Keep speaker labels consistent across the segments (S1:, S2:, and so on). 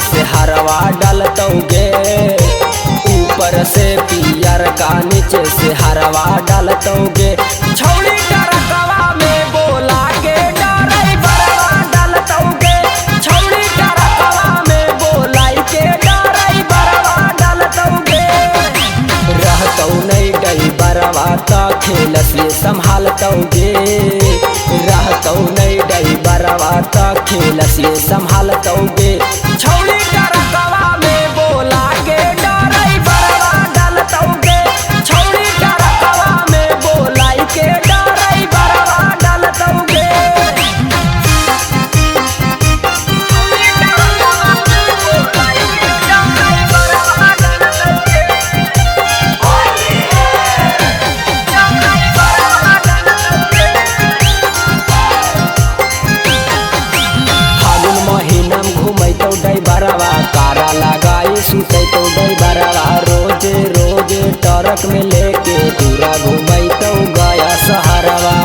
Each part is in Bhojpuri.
S1: से हरवा डालतोगे, ऊपर से पियर का नीचे से हरवा डालतोगे। छौड़ी टरकवा में बोला के डराई बरवा डालतोगे, छौड़ी टरकवा में बोलाई के डराई बरवा डालतोगे। रहतौ नहीं डई बरवा त खेलस ये संभालतोगे, रहतौ नहीं डई बरवा त खेलस ये संभालतोगे। छौड़ी टरकवा में बोला के डराई बरवा डालतोगे, छौड़ी टरकवा में बोलाई के डराई बरवा डालतोगे। कारा लगाई सुतैतो डई बरवा, रोजे रोजे ट्रक में लेके पूरा घूमैतो गया सहरवा।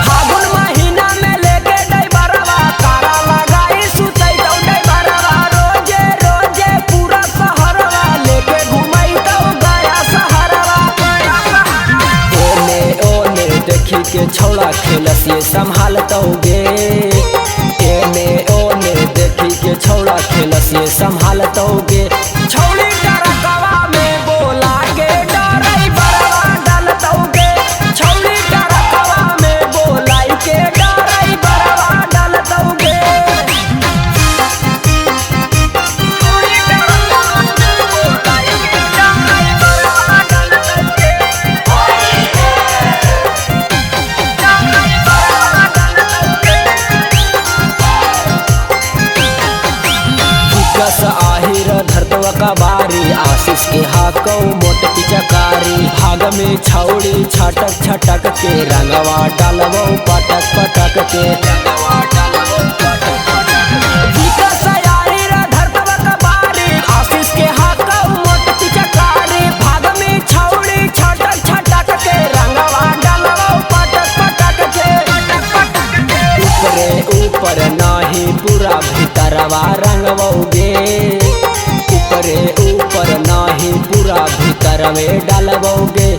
S1: फागुन महीना में लेके डई बरवा, कारा लगाई सुतैतो डई बरवा, रोजे रोजे पूरा सहरवा लेके घूमैतो गया सहरवा। एने ओने देखी के छौड़ा खेलस ये संभालतोगे, एने ओने देखी के छौड़ा खेलस ये संभालतोगे। छौड़ी टरकवा में बोला के डराई बरवा डालतोगे, छौड़ी टरकवा में बोलाई के डराई बरवा डालतोगे। आहिर धरतवा का बारी, आशीष के हाकौ मोट पिचकारी। भाग में छौड़ी छटक छटक के रंगवा डालबो पटक पटक के। विकास आहिर धरतवा का बारी, आशीष के हाकौ मोट पिचकारी। भाग में छौड़ी छटक छटक के रंगवा डालबो पटक पटक के। ऊपरे ऊपर नाही पूरा भीतरवा रंगवोगे, ऊपरे ऊपर नाही पूरा भीतर में डालबोगे।